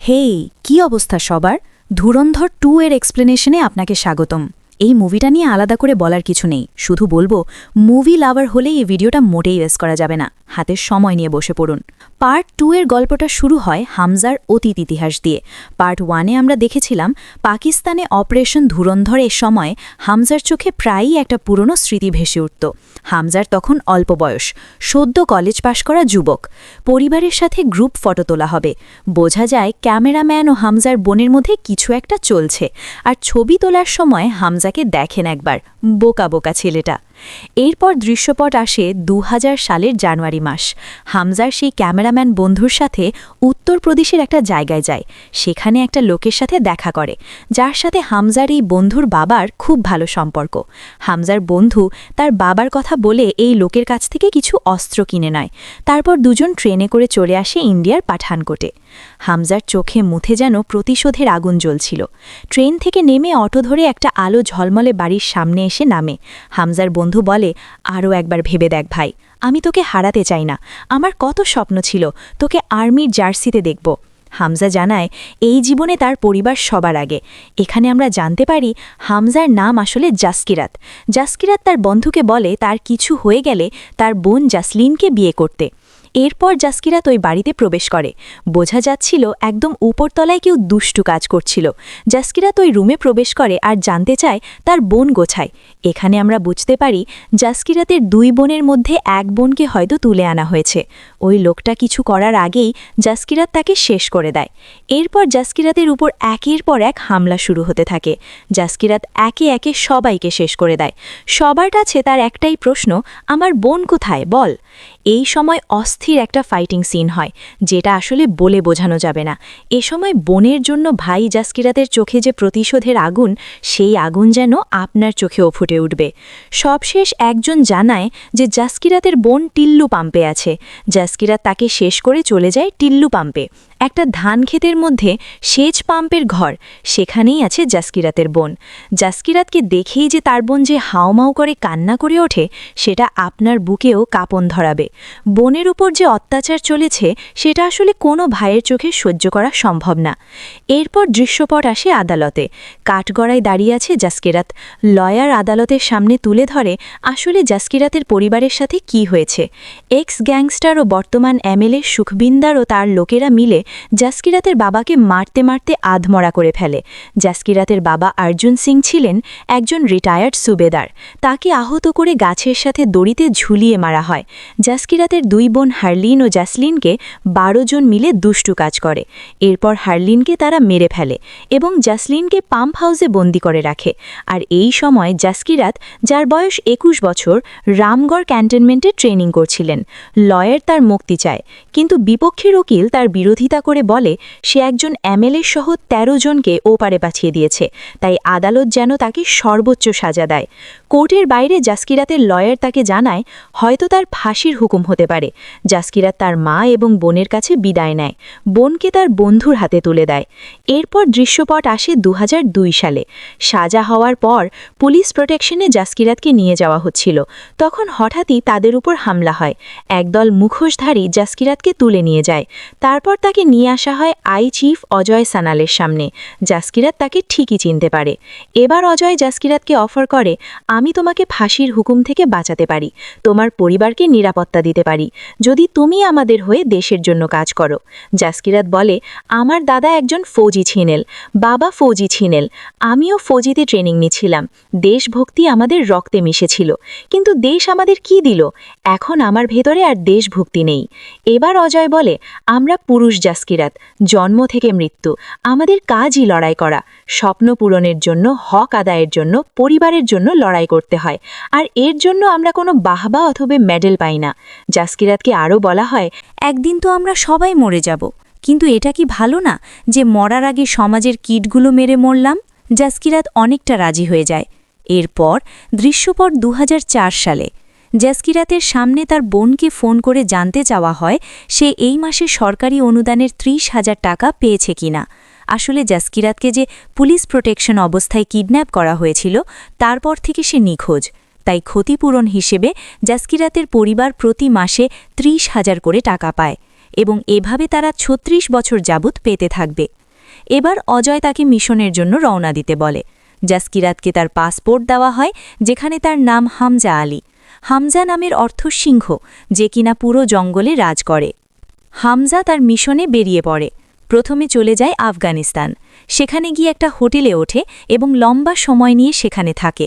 হেই, কি অবস্থা সবার? ধুরন্ধর 2 এর এক্সপ্লেনেশনে আপনাকে স্বাগতম। এই মুভিটা নিয়ে আলাদা করে বলার কিছু নেই, শুধু বলবো মুভি লাভার হলেই এই ভিডিওটা মোটেই ওয়েস্ট করা যাবে না। হাতের সময় নিয়ে বসে পড়ুন। পার্ট 2 এর গল্পটা শুরু হয় হামজার অতীত ইতিহাস দিয়ে। পার্ট 1-এ আমরা দেখেছিলাম পাকিস্তানে অপারেশন ধুরন্ধরের সময় হামজার চোখে প্রায়ই একটা পুরনো স্মৃতি ভেসে উঠত। হামজার তখন অল্প বয়স, সদ্য কলেজ পাশ করা যুবক। পরিবারের সাথে গ্রুপ ফটো তোলা হবে। বোঝা যায় ক্যামেরাম্যান ও হামজার বোনের মধ্যে কিছু একটা চলছে। আর ছবি তোলার সময় হামজাকে দেখেন একবার, বোকা বোকা ছেলেটা। এরপর দৃশ্যপট আসে 2000 সালের জানুয়ারি মাস। হামজার সেই ক্যামেরাম্যান বন্ধুর সাথে উত্তরপ্রদেশের একটা জায়গায় যায়। সেখানে একটা লোকের সাথে দেখা করে, যার সাথে হামজার এই বন্ধুর বাবার খুব ভালো সম্পর্ক। হামজার বন্ধু তার বাবার কথা বলে এই লোকের কাছ থেকে কিছু অস্ত্র কিনে নেয়। তারপর দুজন ট্রেনে করে চলে আসে ইন্ডিয়ার পাঠানকোটে। হামজার চোখে মুথে যেন প্রতিশোধের আগুন জ্বলছিল। ট্রেন থেকে নেমে অটো ধরে একটা আলো ঝলমলে বাড়ির সামনে এসে নামে। হামজার বন্ধু বলে, আরও একবার ভেবে দেখ ভাই, আমি তোকে হারাতে চাই না। আমার কত স্বপ্ন ছিল তোকে আর্মির জার্সিতে দেখব। হামজা জানায় এই জীবনে তার পরিবার সবার আগে। এখানে আমরা জানতে পারি হামজার নাম আসলে জাসকিরাত। জাসকিরাত তার বন্ধুকে বলে তার কিছু হয়ে গেলে তার বোন জাসলিনকে বিয়ে করতে। এরপর জাসকিরাত ওই বাড়িতে প্রবেশ করে। বোঝা যাচ্ছিল একদম উপরতলায় কেউ দুষ্টু কাজ করছিল। জাসকিরাত ওই রুমে প্রবেশ করে আর জানতে চায় তার বোন গোছায়। এখানে আমরা বুঝতে পারি জাসকিরাতের 2 বোনের মধ্যে এক বোনকে হয়তো তুলে আনা হয়েছে। ওই লোকটা কিছু করার আগেই জাসকিরাত তাকে শেষ করে দেয়। এরপর জাসকিরাতের উপর একের পর এক হামলা শুরু হতে থাকে। জাসকিরাত একে একে সবাইকে শেষ করে দেয়। সবার কাছে তার একটাই প্রশ্ন, আমার বোন কোথায় বল। এই সময় অস্থির একটা ফাইটিং সিন হয়, যেটা আসলে বলে বোঝানো যাবে না। এ সময় বোনের জন্য ভাই জাসকিরাতের চোখে যে প্রতিশোধের আগুন, সেই আগুন যেন আপনার চোখেও ফুটে উঠবে। সবশেষ একজন জানায় যে জাসকিরাতের বোন টিল্লু পাম্পে আছে। জাসকিরাত তাকে শেষ করে চলে যায় টিল্লু পাম্পে, একটা ধান ক্ষেতের মধ্যে সেচ পাম্পের ঘর। সেখানেই আছে জাসকিরাতের বোন। জাসকিরাতকে দেখেই যে তার বোন যে হাউমাউ করে কান্না করে ওঠে, সেটা আপনার বুকেও কাঁপন ধরাবে। বোনের উপর যে অত্যাচার চলেছে, সেটা আসলে কোনো ভাইয়ের চোখে সহ্য করা সম্ভব না। এরপর দৃশ্যপট আসে আদালতে। কাঠগড়ায় দাঁড়িয়ে আছে জাসকিরাত। লয়ার আদালতের সামনে তুলে ধরে আসলে জাসকিরাতের পরিবারের সাথে কি হয়েছে। এক্স গ্যাংস্টার ও বর্তমান এমএলএ সুখবিন্দার ও তার লোকেরা মিলে জাসকিরাতের বাবাকে মারতে মারতে আধমরা করে ফেলে। জাসকিরাতের বাবা অর্জুন সিং ছিলেন একজন রিটায়ার্ড সুবেদার। তাকে আহত করে গাছের সাথে দড়িতে ঝুলিয়ে মারা হয়। জাসকিরাতের 2 বোন হারলিন ও জাসলিনকে 12 জন মিলে দুষ্টু কাজ করে। এরপর হারলিনকে তারা মেরে ফেলে এবং জাসলিনকে পাম্প হাউসে বন্দি করে রাখে। আর এই সময় জাসকিরাত, যার বয়স 21 বছর, রামগড় ক্যান্টনমেন্টে ট্রেনিং করছিলেন। লয়ার তার মুক্তি চায়, কিন্তু বিপক্ষের উকিল তার বিরোধিতা করে বলে সে একজন এমএলএ সহ 13 জনকে ওপারে পাঠিয়ে দিয়েছে, তাই আদালত যেন তাকে সর্বোচ্চ সাজা দেয়। কোর্টের বাইরে জাসকিরাতের লয়ার তাকে জানায় হয়তো তার ফাঁসির হুকুম হতে পারে। জাসকিরাত তার মা এবং বোনের কাছে বিদায় নেয়, বোনকে তার বন্ধুর হাতে তুলে দেয়। এরপর দৃশ্যপট আসে 2002 সালে। সাজা হওয়ার পর পুলিশ প্রোটেকশনে জাসকিরাতকে নিয়ে যাওয়া হচ্ছিল। তখন হঠাৎই তাদের উপর হামলা হয়। একদল মুখোশধারী জাসকিরাতকে তুলে নিয়ে যায়। তারপর তাকে নিয়ে আসা হয় আই চিফ অজয় সানালের সামনে। জাসকিরাত তাকে ঠিকই চিনতে পারে। এবার অজয় জাসকিরাতকে অফার করে, আমি তোমাকে ফাঁসির হুকুম থেকে বাঁচাতে পারি, তোমার পরিবারকে নিরাপত্তা দিতে পারি, যদি তুমি আমাদের হয়ে দেশের জন্য কাজ করো। জাসকিরাত বলে, আমার দাদা একজন ফৌজি ছিলেন, বাবা ফৌজি ছিলেন, আমিও ফৌজিতে ট্রেনিং নিছিলাম। দেশভক্তি আমাদের রক্তে মিশেছিল, কিন্তু দেশ আমাদের কি দিল? এখন আমার ভেতরে আর দেশভক্তি নেই। এবার অজয় বলে, আমরা পুরুষ জাসকিরাত, জন্ম থেকে মৃত্যু, আমাদের কাজই লড়াই করা। স্বপ্ন পূরণের জন্য, হক আদায়ের জন্য, পরিবারের জন্য লড়াই করতে হয়। আর এর জন্য আমরা কোনো বাহবা অথবা মেডেল পাই না। জাসকিরাতকে আরও বলা হয়, একদিন তো আমরা সবাই মরে যাব, কিন্তু এটা কি ভালো না যে মরার আগে সমাজের কিটগুলো মেরে মরলাম? জাসকিরাত অনেকটা রাজি হয়ে যায়। এরপর দৃশ্যপট 2004 সালে। জাসকিরাতের সামনে তার বোনকে ফোন করে জানতে চাওয়া হয় সে এই মাসে সরকারি অনুদানের 30,000 টাকা পেয়েছে কিনা। আসলে জাসকিরাতকে যে পুলিশ প্রোটেকশন অবস্থায় কিডন্যাপ করা হয়েছিল, তারপর থেকে সে নিখোঁজ। তাই ক্ষতিপূরণ হিসেবে জাসকিরাতের পরিবার প্রতি মাসে 30,000 করে টাকা পায়। এবং এভাবে তারা ৩৬ বছর যাবৎ পেতে থাকবে। এবার অজয় তাকে মিশনের জন্য রওনা দিতে বলে। জাসকিরাতকে তার পাসপোর্ট দেওয়া হয়, যেখানে তার নাম হামজা আলী। হামজা নামের অর্থ সিংহ, যে কিনা পুরো জঙ্গলে রাজ করে। হামজা তার মিশনে বেরিয়ে পড়ে। প্রথমে চলে যায় আফগানিস্তান। সেখানে গিয়ে একটা হোটেলে ওঠে এবং লম্বা সময় নিয়ে সেখানে থাকে।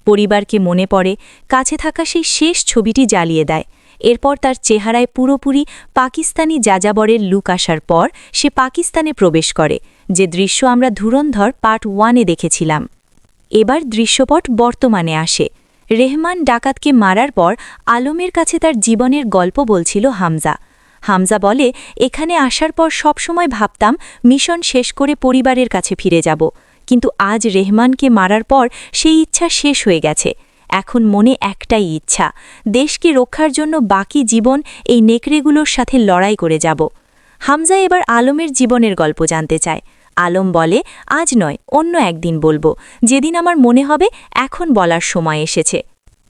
পরিবারকে মনে পড়ে, কাছে থাকা সেই শেষ ছবিটি জ্বালিয়ে দেয়। এরপর তার চেহারায় পুরোপুরি পাকিস্তানি যাযাবরের লুক আসার পর সে পাকিস্তানে প্রবেশ করে, যে দৃশ্য আমরা ধুরন্ধর পার্ট 1-এ দেখেছিলাম। এবার দৃশ্যপট বর্তমানে আসে। রেহমান ডাকাতকে মারার পর আলমের কাছে তার জীবনের গল্প বলছিল হামজা। হামজা বলে, এখানে আসার পর সবসময় ভাবতাম মিশন শেষ করে পরিবারের কাছে ফিরে যাব, কিন্তু আজ রেহমানকে মারার পর সেই ইচ্ছা শেষ হয়ে গেছে। এখন মনে একটাই ইচ্ছা, দেশকে রক্ষার জন্য বাকি জীবন এই নেকড়েগুলোর সাথে লড়াই করে যাব। হামজা এবার আলমের জীবনের গল্প জানতে চায়। আলম বলে, আজ নয়, অন্য একদিন বলবো, যেদিন আমার মনে হবে এখন বলার সময় এসেছে।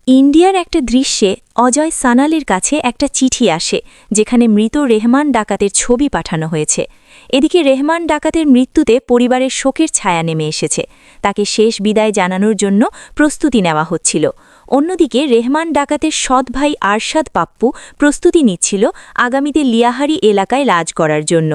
ইন্ডিয়ার একটা দৃশ্যে অজয় সানালের কাছে একটা চিঠি আসে, যেখানে মৃত রেহমান ডাকাতের ছবি পাঠানো হয়েছে। এদিকে রেহমান ডাকাতের মৃত্যুতে পরিবারের শোকের ছায়া নেমে এসেছে। তাকে শেষ বিদায় জানানোর জন্য প্রস্তুতি নেওয়া হচ্ছিল। অন্যদিকে রেহমান ডাকাতের সৎ ভাই আরশাদ পাপ্পু প্রস্তুতি নিচ্ছিল আগামীতে লিয়াহারি এলাকায় রাজ করার জন্য।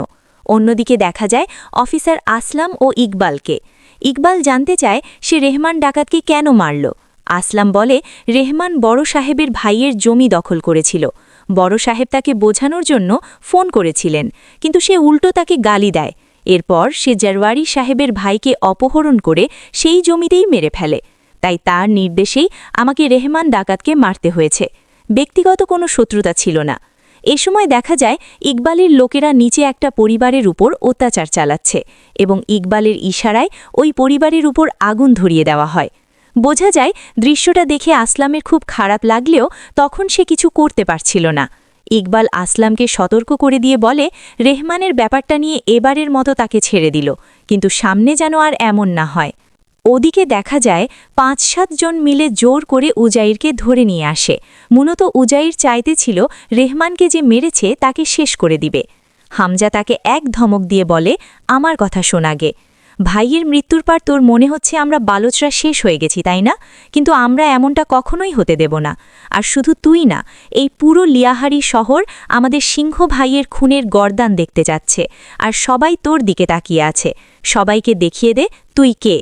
অন্যদিকে দেখা যায় অফিসার আসলাম ও ইকবালকে। ইকবাল জানতে চায় সে রেহমান ডাকাতকে কেন মারল। আসলাম বলে, রেহমান বড় সাহেবের ভাইয়ের জমি দখল করেছিল। বড় সাহেব তাকে বোঝানোর জন্য ফোন করেছিলেন, কিন্তু সে উল্টো তাকে গালি দেয়। এরপর সে জারওয়ারি সাহেবের ভাইকে অপহরণ করে সেই জমিতেই মেরে ফেলে। তাই তার নির্দেশেই আমাকে রেহমান ডাকাতকে মারতে হয়েছে। ব্যক্তিগত কোনো শত্রুতা ছিল না। এ সময় দেখা যায় ইকবালের লোকেরা নিচে একটা পরিবারের উপর অত্যাচার চালাচ্ছে এবং ইকবালের ইশারায় ওই পরিবারের উপর আগুন ধরিয়ে দেওয়া হয়। বোঝা যায় দৃশ্যটা দেখে আসলামের খুব খারাপ লাগলেও তখন সে কিছু করতে পারছিল না। ইকবাল আসলামকে সতর্ক করে দিয়ে বলে, রেহমানের ব্যাপারটা নিয়ে এবারের মতো তাকে ছেড়ে দিল, কিন্তু সামনে যেন আর এমন না হয়। ওদিকে দেখা যায় ৫-৭ জন মিলে জোর করে উজাইরকে ধরে নিয়ে আসে। মূলত উজাইর চাইতে ছিল রেহমানকে যে মেরেছে তাকে শেষ করে দিবে। হামজা তাকে এক ধমক দিয়ে বলে, আমার কথা শোনাগে। ভাইয়ের মৃত্যুর পর তোর মনে হচ্ছে আমরা বালচরা শেষ হয়ে গেছি, তাই না? কিন্তু আমরা এমনটা কখনোই হতে দেব না। আর শুধু তুই না, এই পুরো লিয়াহারি শহর আমাদের সিংহ ভাইয়ের খুনের গর্দান দেখতে যাচ্ছে, আর সবাই তোর দিকে তাকিয়ে আছে। সবাইকে দেখিয়ে দে তুই কে।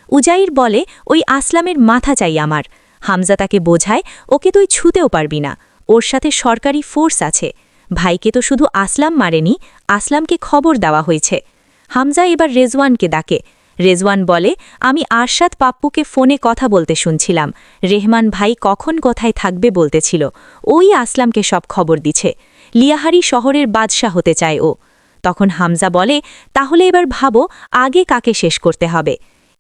উজাইর বলে, ওই আসলামের মাথা চাই আমার। হামজা তাকে বোঝায়, ওকে তুই ছুঁতেও পারবি না, ওর সাথে সরকারি ফোর্স আছে। ভাইকে তো শুধু আসলাম মারেনি, আসলামকে খবর দেওয়া হয়েছে। হামজা এবার রেজওয়ানকে ডাকে। রেজওয়ান বলে, আমি আরশাদ পাপ্পুকে ফোনে কথা বলতে শুনছিলাম। রেহমান ভাই কখন কোথায় থাকবে বলতেছিল। ওই আসলামকে সব খবর দিছে। লিয়াহারি শহরের বাদশা হতে চায় ও। তখন হামজা বলে, তাহলে এবার ভাবো আগে কাকে শেষ করতে হবে।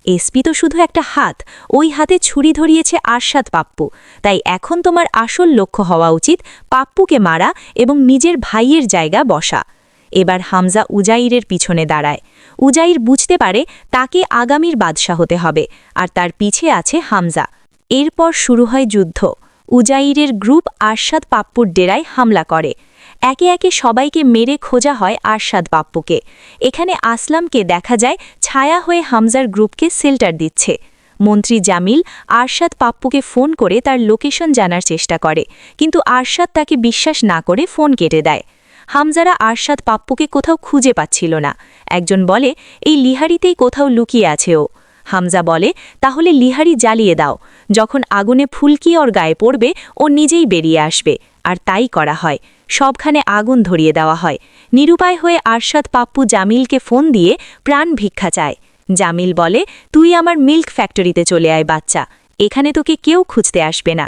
এসপি তো শুধু একটা হাত, ওই হাতে ছুরি ধরিয়েছে আরশাদ পাপ্পু। তাই এখন তোমার আসল লক্ষ্য হওয়া উচিত পাপ্পুকে মারা এবং নিজের ভাইয়ের জায়গা বসা। এবার হামজা উজাইরের পিছনে দাঁড়ায়। উজাইর বুঝতে পারে তাকে আগামীর বাদশা হতে হবে, আর তার পিছে আছে হামজা। এরপর শুরু হয় যুদ্ধ। উজাইরের গ্রুপ আরশাদ পাপ্পুর ডেরায় হামলা করে। একে একে সবাইকে মেরে খোঁজা হয় আরশাদ পাপ্পুকে। এখানে আসলামকে দেখা যায় ছায়া হয়ে হামজার গ্রুপকে শেল্টার দিচ্ছে। মন্ত্রী জামিল আরশাদ পাপ্পুকে ফোন করে তার লোকেশন জানার চেষ্টা করে, কিন্তু আরশাদ তাকে বিশ্বাস না করে ফোন কেটে দেয়। হামজারা আরশাদ পাপ্পুকে কোথাও খুঁজে পাচ্ছিল না। একজন বলে, এই লিহারিতেই কোথাও লুকিয়ে আছে ও। হামজা বলে, তাহলে লিহারি জ্বালিয়ে দাও। যখন আগুনে ফুলকি ওর গায়ে পড়বে ও নিজেই বেরিয়ে আসবে। আর তাই করা হয়। সবখানে আগুন ধরিয়ে দেওয়া হয়। নিরুপায় হয়ে আরশাদ পাপ্পু জামিলকে ফোন দিয়ে প্রাণ ভিক্ষা চায়। জামিল বলে, তুই আমার মিল্ক ফ্যাক্টরিতে চলে আয় বাচ্চা, এখানে তোকে কেউ খুঁজতে আসবে না।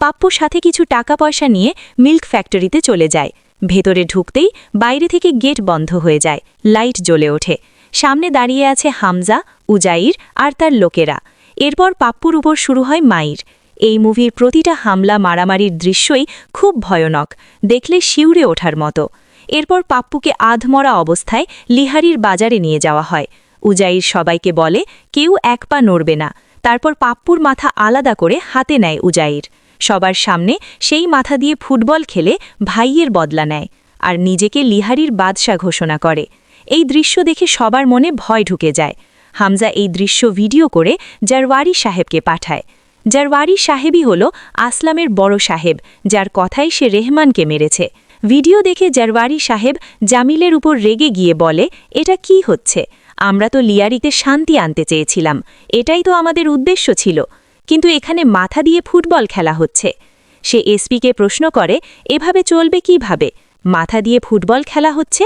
পাপ্পু সাথে কিছু টাকা পয়সা নিয়ে মিল্ক ফ্যাক্টরিতে চলে যায়। ভেতরে ঢুকতেই বাইরে থেকে গেট বন্ধ হয়ে যায়, লাইট জ্বলে ওঠে। সামনে দাঁড়িয়ে আছে হামজা, উজাইর আর তার লোকেরা। এরপর পাপ্পুর উপর শুরু হয় মাইর। এই মুভির প্রতিটা হামলা মারামারির দৃশ্যই খুব ভয়ানক, দেখলে শিউরে ওঠার মতো। এরপর পাপ্পুকে আধমরা অবস্থায় লিহারির বাজারে নিয়ে যাওয়া হয়। উজাইর সবাইকে বলে, কেউ এক পা নড়বে না। তারপর পাপ্পুর মাথা আলাদা করে হাতে নেয় উজাইর। সবার সামনে সেই মাথা দিয়ে ফুটবল খেলে ভাইয়ের বদলা নেয়। আর নিজেকে লিহারির বাদশা ঘোষণা করে। এই দৃশ্য দেখে সবার মনে ভয় ঢুকে যায়। হামজা এই দৃশ্য ভিডিও করে জারওয়ারি সাহেবকে পাঠায়। জারওয়ারি সাহেবই হল আসলামের বড় সাহেব, যার কথাই সে রেহমানকে মেরেছে। ভিডিও দেখে জারওয়ারি সাহেব জামিলের উপর রেগে গিয়ে বলে, এটা কি হচ্ছে? আমরা তো লিয়ারিতে শান্তি আনতে চেয়েছিলাম, এটাই তো আমাদের উদ্দেশ্য ছিল, কিন্তু এখানে মাথা দিয়ে ফুটবল খেলা হচ্ছে। সে এসপিকে প্রশ্ন করে, এভাবে চলবে কিভাবে? মাথা দিয়ে ফুটবল খেলা হচ্ছে?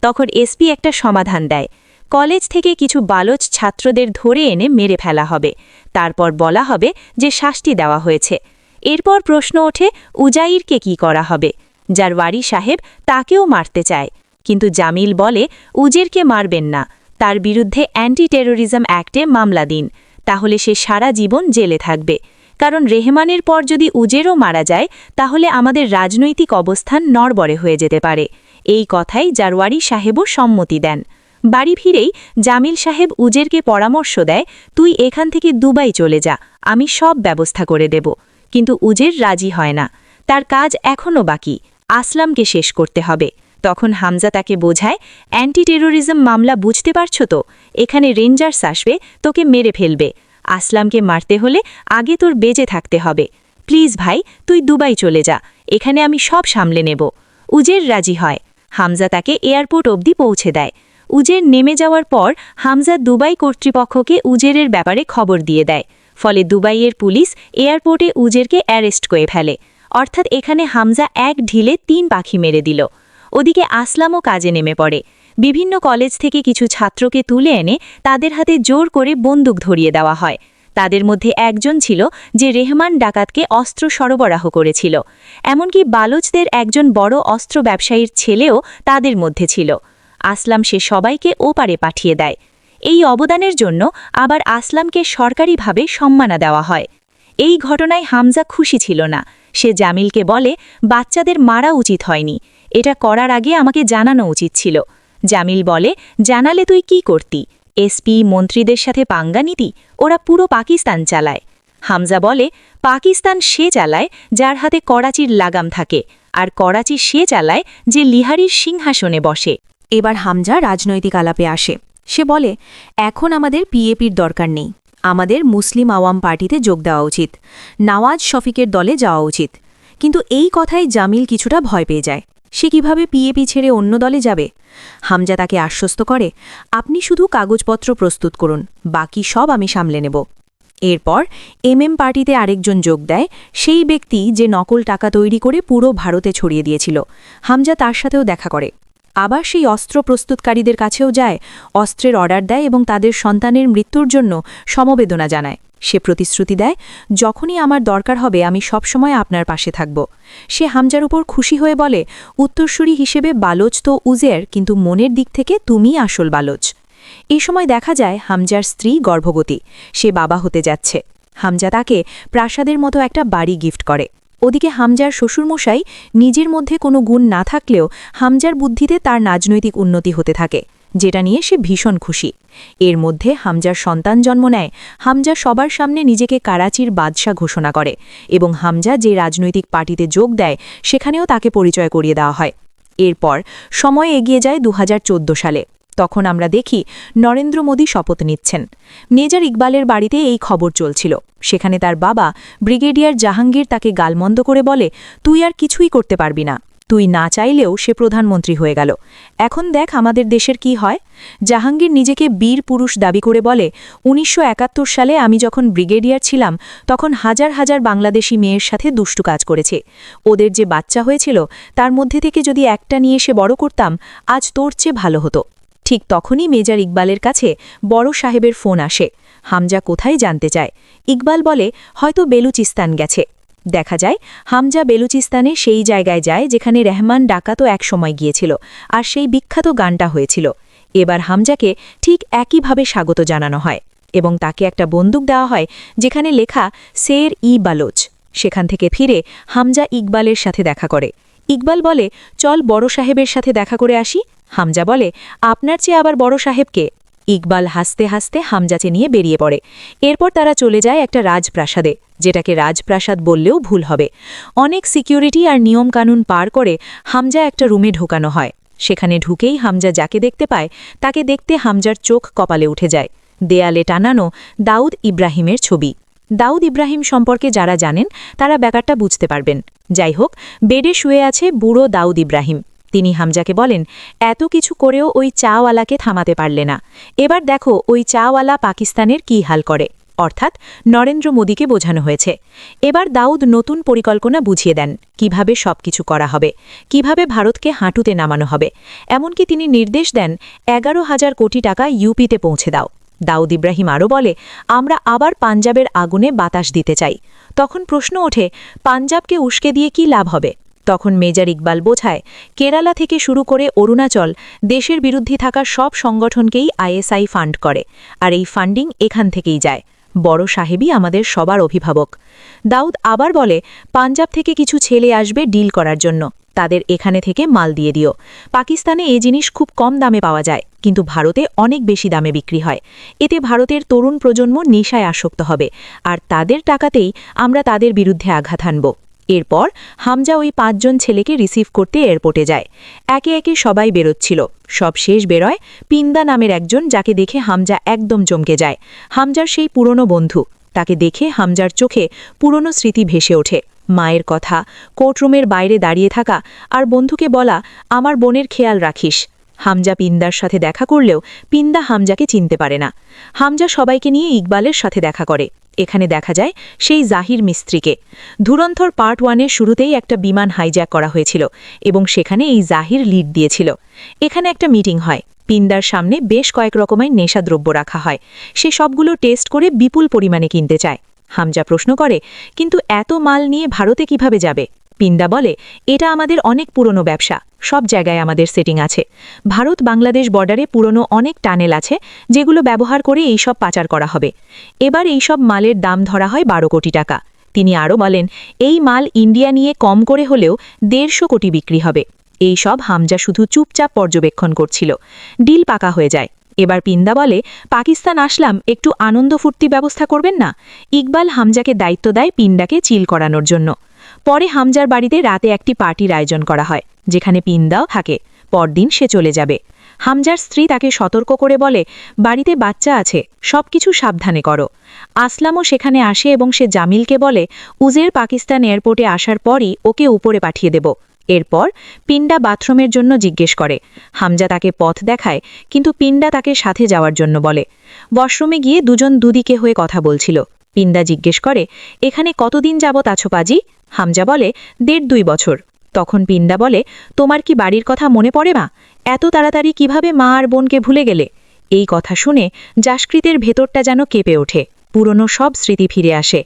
তখন এসপি একটা সমাধান দেয়, কলেজ থেকে কিছু বালচ ছাত্রদের ধরে এনে মেরে ফেলা হবে, তারপর বলা হবে যে শাস্তি দেওয়া হয়েছে। এরপর প্রশ্ন ওঠে, উজাইরকে কি করা হবে? জারওয়ারি সাহেব তাকেও মারতে চায়, কিন্তু জামিল বলে, উজেরকে মারবেন না, তার বিরুদ্ধে অ্যান্টি টেরোরিজম অ্যাক্টে মামলা দিন, তাহলে সে সারা জীবন জেলে থাকবে। কারণ রেহমানের পর যদি উজেরও মারা যায়, তাহলে আমাদের রাজনৈতিক অবস্থান নড়বড়ে হয়ে যেতে পারে। এই কথাই জারওয়ারি সাহেবও সম্মতি দেন। বাড়ি ফিরেই জামিল সাহেব উজেরকে পরামর্শ দেয়, তুই এখান থেকে দুবাই চলে যা, আমি সব ব্যবস্থা করে দেব। কিন্তু উজের রাজি হয় না, তার কাজ এখনও বাকি, আসলামকে শেষ করতে হবে। তখন হামজা তাকে বোঝায়, অ্যান্টি টেরোরিজম মামলা বুঝতে পারছ তো, এখানে রেঞ্জার্স আসবে, তোকে মেরে ফেলবে। আসলামকে মারতে হলে আগে তোর বেঁচে থাকতে হবে। প্লিজ ভাই, তুই দুবাই চলে যা, এখানে আমি সব সামলে নেব। উজের রাজি হয়। হামজা তাকে এয়ারপোর্ট অবধি পৌঁছে দেয়। উজের নেমে যাওয়ার পর হামজা দুবাই কর্তৃপক্ষকে উজেরের ব্যাপারে খবর দিয়ে দেয়। ফলে দুবাইয়ের পুলিশ এয়ারপোর্টে উজেরকে অ্যারেস্ট করে ফেলে। অর্থাৎ এখানে হামজা এক ঢিলে ৩ পাখি মেরে দিল। ওদিকে আসলামও কাজে নেমে পড়ে। বিভিন্ন কলেজ থেকে কিছু ছাত্রকে তুলে এনে তাদের হাতে জোর করে বন্দুক ধরিয়ে দেওয়া হয়। তাদের মধ্যে একজন ছিল যে রেহমান ডাকাতকে অস্ত্র সরবরাহ করেছিল। এমনকি বালুচদের একজন বড় অস্ত্র ব্যবসায়ীর ছেলেও তাদের মধ্যে ছিল। আসলাম সে সবাইকে ওপারে পাঠিয়ে দেয়। এই অবদানের জন্য আবার আসলামকে সরকারিভাবে সম্মাননা দেওয়া হয়। এই ঘটনায় হামজা খুশি ছিল না। সে জামিলকে বলে, বাচ্চাদের মারা উচিত হয়নি, এটা করার আগে আমাকে জানানো উচিত ছিল। জামিল বলে, জানালে তুই কি করতি? এসপি মন্ত্রীদের সাথে পাঙ্গা নিতি? ওরা পুরো পাকিস্তান চালায়। হামজা বলে, পাকিস্তান সে চালায় যার হাতে করাচির লাগাম থাকে, আর করাচি সে চালায় যে লিহারির সিংহাসনে বসে। এবার হামজা রাজনৈতিক আলাপে আসে। সে বলে, এখন আমাদের পিএপির দরকার নেই, আমাদের মুসলিম আওয়াম পার্টিতে যোগ দেওয়া উচিত, নওয়াজ শফিকের দলে যাওয়া উচিত। কিন্তু এই কথায় জামিল কিছুটা ভয় পেয়ে যায়। সে কিভাবে পিএপি ছেড়ে অন্য দলে যাবে? হামজা তাকে আশ্বস্ত করে, আপনি শুধু কাগজপত্র প্রস্তুত করুন, বাকি সব আমি সামলে নেব। এরপর এমএম পার্টিতে আরেকজন যোগ দেয়, সেই ব্যক্তি যে নকল টাকা তৈরি করে পুরো ভারতে ছড়িয়ে দিয়েছিল। হামজা তার সাথেও দেখা করে। আবার সেই অস্ত্র প্রস্তুতকারীদের কাছেও যায়, অস্ত্রের অর্ডার দেয় এবং তাদের সন্তানের মৃত্যুর জন্য সমবেদনা জানায়। সে প্রতিশ্রুতি দেয়, যখনই আমার দরকার হবে আমি সবসময় আপনার পাশে থাকব। সে হামজার উপর খুশি হয়ে বলে, উত্তরসূরি হিসেবে বালোচ তো উজের, কিন্তু মনের দিক থেকে তুমিই আসল বালোচ। এই সময় দেখা যায় হামজার স্ত্রী গর্ভবতী, সে বাবা হতে যাচ্ছে। হামজা তাকে প্রাসাদের মতো একটা বাড়ি গিফট করে। ওদিকে হামজার শ্বশুরমশাই নিজের মধ্যে কোনো গুণ না থাকলেও হামজার বুদ্ধিতে তার রাজনৈতিক উন্নতি হতে থাকে, যেটা নিয়ে সে ভীষণ খুশি। এর মধ্যে হামজার সন্তান জন্ম নেয়। হামজা সবার সামনে নিজেকে করাচির বাদশা ঘোষণা করে এবং হামজা যে রাজনৈতিক পার্টিতে যোগ দেয় সেখানেও তাকে পরিচয় করিয়ে দেওয়া হয়। এরপর সময় এগিয়ে যায় ২০১৪ সালে। তখন আমরা দেখি নরেন্দ্র মোদী শপথ নিচ্ছেন। মেজর ইকবালের বাড়িতে এই খবর চলছিল। সেখানে তার বাবা ব্রিগেডিয়ার জাহাঙ্গীর তাকে গালমন্দ করে বলে, তুই আর কিছুই করতে পারবি না, তুই না চাইলেও সে প্রধানমন্ত্রী হয়ে গেল। এখন দেখ আমাদের দেশের কি হয়। জাহাঙ্গীর নিজেকে বীর পুরুষ দাবি করে বলে, ১৯৭১ সালে আমি যখন ব্রিগেডিয়ার ছিলাম তখন হাজার হাজার বাংলাদেশি মেয়ের সাথে দুষ্টু কাজ করেছে। ওদের যে বাচ্চা হয়েছিল তার মধ্যে থেকে যদি একটা নিয়ে এসে বড় করতাম, আজ তোর চেয়ে ভালো হতো। ঠিক তখনই মেজর ইকবালের কাছে বড় সাহেবের ফোন আসে। হামজা কোথায় জানতে চায়। ইকবাল বলে, হয়তো বেলুচিস্তান গেছে। দেখা যায় হামজা বেলুচিস্তানে সেই জায়গায় যায় যেখানে রেহমান ডাকাতও একসময় গিয়েছিল, আর সেই বিখ্যাত গানটা হয়েছিল। এবার হামজাকে ঠিক একইভাবে স্বাগত জানানো হয় এবং তাকে একটা বন্দুক দেওয়া হয় যেখানে লেখা শের ই বালোচ। সেখান থেকে ফিরে হামজা ইকবালের সাথে দেখা করে। ইকবাল বলে, চল বড় সাহেবের সাথে দেখা করে আসি। হামজা বলে, আপনার চেয়ে আবার বড় সাহেবকে? ইকবাল হাসতে হাসতে হামজাকে নিয়ে বেরিয়ে পড়ে। এরপর তারা চলে যায় একটা রাজপ্রাসাদে, যেটাকে রাজপ্রাসাদ বললেও ভুল হবে। অনেক সিকিউরিটি আর নিয়মকানুন পার করে হামজা একটা রুমে ঢোকানো হয়। সেখানে ঢুকেই হামজা যাকে দেখতে পায় তাকে দেখতে হামজার চোখ কপালে উঠে যায়। দেয়ালে টানানো দাউদ ইব্রাহিমের ছবি। দাউদ ইব্রাহিম সম্পর্কে যারা জানেন তারা ব্যাপারটা বুঝতে পারবেন। যাই হোক, বেডে শুয়ে আছে বুড়ো দাউদ ইব্রাহিম। তিনি হামজাকে বলেন, এত কিছু করেও ওই চাওয়ালাকে থামাতে পারলে না। এবার দেখো ওই চাওয়ালা পাকিস্তানের কী হাল করে। অর্থাৎ নরেন্দ্র মোদীকে বোঝানো হয়েছে। এবার দাউদ নতুন পরিকল্পনা বুঝিয়ে দেন কিভাবে সবকিছু করা হবে, কিভাবে ভারতকে হাঁটুতে নামানো হবে। এমনকি তিনি নির্দেশ দেন 11,000 কোটি টাকা ইউপিতে পৌঁছে দাও। দাউদ ইব্রাহিম আরও বলে, আমরা আবার পাঞ্জাবের আগুনে বাতাস দিতে চাই। তখন প্রশ্ন ওঠে, পাঞ্জাবকে উস্কে দিয়ে কি লাভ হবে? তখন মেজর ইকবাল বোঝায়, কেরালা থেকে শুরু করে অরুণাচল দেশের বিরুদ্ধে থাকা সব সংগঠনকেই আইএসআই ফান্ড করে, আর এই ফান্ডিং এখান থেকেই যায়। বড় সাহেবই আমাদের সবার অভিভাবক। দাউদ আবার বলে, পাঞ্জাব থেকে কিছু ছেলে আসবে ডিল করার জন্য, তাদের এখানে থেকে মাল দিয়ে দিও। পাকিস্তানে এই জিনিস খুব কম দামে পাওয়া যায়, কিন্তু ভারতে অনেক বেশি দামে বিক্রি হয়। এতে ভারতের তরুণ প্রজন্ম নেশায় আসক্ত হবে, আর তাদের টাকাতেই আমরা তাদের বিরুদ্ধে আঘাত হানব। এরপর হামজা ওই 5 জন ছেলেকে রিসিভ করতে এয়ারপোর্টে যায়। একে একে সবাই বেরোচ্ছিল। সব শেষ বেরোয় পিন্দা নামের একজন, যাকে দেখে হামজা একদম চমকে যায়। হামজার সেই পুরনো বন্ধু। তাকে দেখে হামজার চোখে পুরনো স্মৃতি ভেসে ওঠে। মায়ের কথা, কোর্টরুমের বাইরে দাঁড়িয়ে থাকা, আর বন্ধুকে বলা, আমার বোনের খেয়াল রাখিস। হামজা পিন্দার সাথে দেখা করলেও পিন্দা হামজাকে চিনতে পারে না। হামজা সবাইকে নিয়ে ইকবালের সাথে দেখা করে। এখানে দেখা যায় সেই জাহির মিস্ত্রিকে। ধুরন্ধর পার্ট 1-এর শুরুতেই একটা বিমান হাইজ্যাক করা হয়েছিল এবং সেখানে এই জাহির লিড দিয়েছিল। এখানে একটা মিটিং হয়। পিন্দার সামনে বেশ কয়েক রকমের নেশাদ্রব্য রাখা হয়। সে সবগুলো টেস্ট করে বিপুল পরিমাণে কিনতে চায়। হামজা প্রশ্ন করে, কিন্তু এত মাল নিয়ে ভারতে কিভাবে যাবে? পিন্দা বলে, এটা আমাদের অনেক পুরনো ব্যবসা, সব জায়গায় আমাদের সেটিং আছে। ভারত বাংলাদেশ বর্ডারে পুরনো অনেক টানেল আছে, যেগুলো ব্যবহার করে এইসব পাচার করা হবে। এবার এইসব মালের দাম ধরা হয় 12 কোটি টাকা। তিনি আরও বলেন, এই মাল ইন্ডিয়া নিয়ে কম করে হলেও 150 কোটি বিক্রি হবে। এই সব হামজা শুধু চুপচাপ পর্যবেক্ষণ করছিল। ডিল পাকা হয়ে যায়। এবার পিন্দা বলে, পাকিস্তান আসলাম, একটু আনন্দ ফুর্তি ব্যবস্থা করবেন না? ইকবাল হামজাকে দায়িত্ব দেয় পিন্দাকে চিল করানোর জন্য। পরে হামজার বাড়িতে রাতে একটি পার্টির আয়োজন করা হয়, যেখানে পিন্দাও থাকে। পরদিন সে চলে যাবে। হামজার স্ত্রী তাকে সতর্ক করে বলে, বাড়িতে বাচ্চা আছে, সবকিছু সাবধানে করো। আসলামও সেখানে আসে এবং সে জামিলকে বলে, উজের পাকিস্তান এয়ারপোর্টে আসার পরই ওকে উপরে পাঠিয়ে দেব। এরপর পিন্ডা বাথরুমের জন্য জিজ্ঞেস করে। হামজা তাকে পথ দেখায়, কিন্তু পিন্ডা তাকে সাথে যাওয়ার জন্য বলে। ওয়াশরুমে গিয়ে দুজন দুদিকে হয়ে কথা বলছিল। পিন্ডা জিজ্ঞেস করে, এখানে কতদিন যাবত আছো পাজি? হামজা বলে, 1.5-2 বছর। তখন পিন্ডা বলে, তোমার কি বাড়ির কথা মনে পড়ে মা? এত তাড়াতাড়ি কিভাবে মা আর বোনকে ভুলে গেলে? এই কথা শুনে জাসকৃতের ভেতরটা যেন কেঁপে ওঠে। পুরনো সব স্মৃতি ফিরে আসে।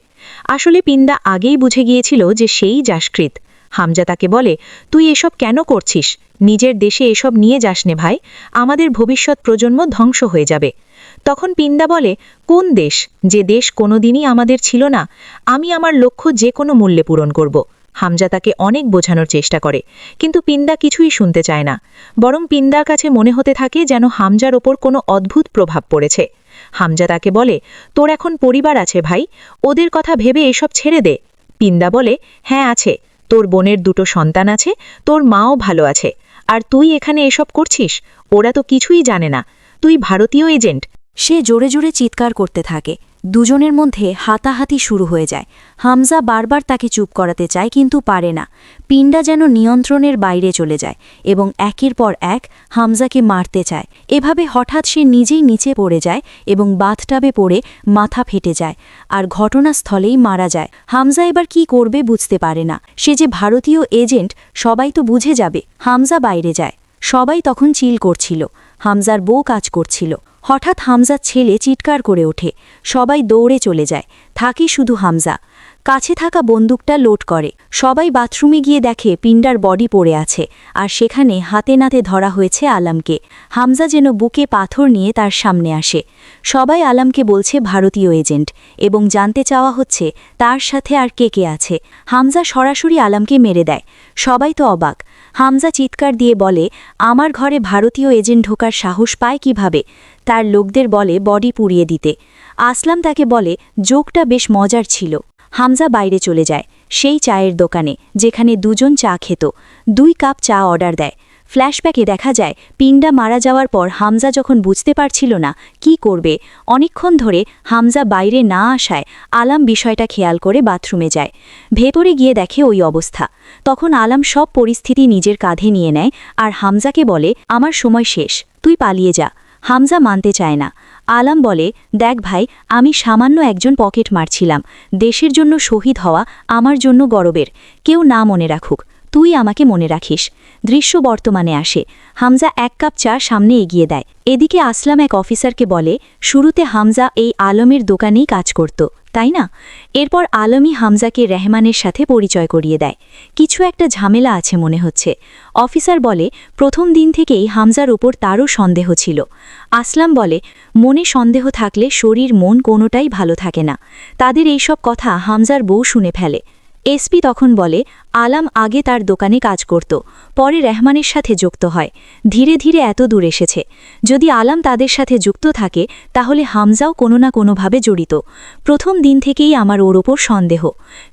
আসলে পিন্ডা আগেই বুঝে গিয়েছিল যে সেই জাসকৃত। হামজা তাকে বলে, তুই এসব কেন করছিস? নিজের দেশে এসব নিয়ে যাস নে ভাই, আমাদের ভবিষ্যৎ প্রজন্ম ধ্বংস হয়ে যাবে। তখন পিন্ডা বলে, কোন দেশ? যে দেশ কোনোদিনই আমাদের ছিল না। আমি আমার লক্ষ্য যে কোনো মূল্যে পূরণ করব। হামজা তাকে অনেক বোঝানোর চেষ্টা করে, কিন্তু পিন্ডা কিছুই শুনতে চায় না। বরং পিন্দার কাছে মনে হতে থাকে যেন হামজার ওপর কোনো অদ্ভুত প্রভাব পড়েছে। হামজা তাকে বলে, তোর এখন পরিবার আছে ভাই, ওদের কথা ভেবে এসব ছেড়ে দে। পিন্ডা বলে, হ্যাঁ আছে, তোর বোনের 2টো সন্তান আছে, তোর মাও ভালো আছে, আর তুই এখানে এসব করছিস? ওরা তো কিছুই জানে না, তুই ভারতীয় এজেন্ট। সে জোরে জোরে চিৎকার করতে থাকে। দুজনের মধ্যে হাতাহাতি শুরু হয়ে যায়। হামজা বারবার তাকে চুপ করাতে চায়, কিন্তু পারে না। পিন্ডা যেন নিয়ন্ত্রণের বাইরে চলে যায় এবং একের পর এক হামজাকে মারতে চায়। এভাবে হঠাৎ সে নিজেই নিচে পড়ে যায় এবং বাথটাবে পড়ে মাথা ফেটে যায়, আর ঘটনাস্থলেই মারা যায়। হামজা এবার কি করবে বুঝতে পারে না। সে যে ভারতীয় এজেন্ট, সবাই তো বুঝে যাবে। হামজা বাইরে যায়। সবাই তখন চিল করছিল। হামজার বউ কাজ করছিল। হঠাৎ হামজার ছেলে চিৎকার করে ওঠে। সবাই দৌড়ে চলে যায়। থাকি শুধু হামজা। কাছে থাকা বন্দুকটা লোড করে। সবাই বাথরুমে গিয়ে দেখে পিন্ডার বডি পড়ে আছে, আর সেখানে হাতে নাতে ধরা হয়েছে আলমকে। হামজা যেন বুকে পাথর নিয়ে তার সামনে আসে। সবাই আলমকে বলছে ভারতীয় এজেন্ট, এবং জানতে চাওয়া হচ্ছে তার সাথে আর কে কে আছে। হামজা সরাসরি আলমকে মেরে দেয়। সবাই তো অবাক। হামজা চিৎকার দিয়ে বলে, আমার ঘরে ভারতীয় এজেন্ট ঢোকার সাহস পায় কিভাবে? তার লোকদের বলে বডি পুড়িয়ে দিতে। আসলাম তাকে বলে জোকটা বেশ মজার ছিল। হামজা বাইরে চলে যায় সেই চায়ের দোকানে, যেখানে দুজন চা খেত। 2 কাপ চা অর্ডার দেয়। ফ্ল্যাশব্যাকে দেখা যায় পিংডা মারা যাওয়ার পর হামজা যখন বুঝতে পারছিল না কি করবে, অনেকক্ষণ ধরে হামজা বাইরে না আসায় আলাম বিষয়টা খেয়াল করে বাথরুমে যায়। ভেতরে গিয়ে দেখে ওই অবস্থা। তখন আলাম সব পরিস্থিতি নিজের কাঁধে নিয়ে নেয় আর হামজাকে বলে, আমার সময় শেষ, তুই পালিয়ে যা। হামজা মানতে চায় না। আলাম বলে, দেখ ভাই, আমি সামান্য একজন পকেট মারছিলাম। দেশের জন্য শহীদ হওয়া আমার জন্য গর্বের। কেউ না মনে রাখুক, তুই আমাকে মনে রাখিস। দৃশ্য বর্তমানে আসে। হামজা 1 কাপ চা সামনে এগিয়ে দেয়। এদিকে আসলাম এক অফিসারকে বলে, শুরুতে হামজা এই আলমের দোকানেই কাজ করত, তাই না? এরপর আলমই হামজাকে রেহমানের সাথে পরিচয় করিয়ে দেয়। কিছু একটা ঝামেলা আছে মনে হচ্ছে। অফিসার বলে, প্রথম দিন থেকেই হামজার ওপর তারও সন্দেহ ছিল। আসলাম বলে, মনে সন্দেহ থাকলে শরীর মন কোনোটাই ভালো থাকে না। তাদের এইসব কথা হামজার বউ শুনে ফেলে। এসপি তখন বলে, আলাম আগে তার দোকানে কাজ করত, পরে রেহমানের সাথে যুক্ত হয়। ধীরে ধীরে এত দূর এসেছে। যদি আলাম তাদের সাথে যুক্ত থাকে তাহলে হামজাও কোনো না কোনোভাবে জড়িত। প্রথম দিন থেকেই আমার ওর ওপর সন্দেহ।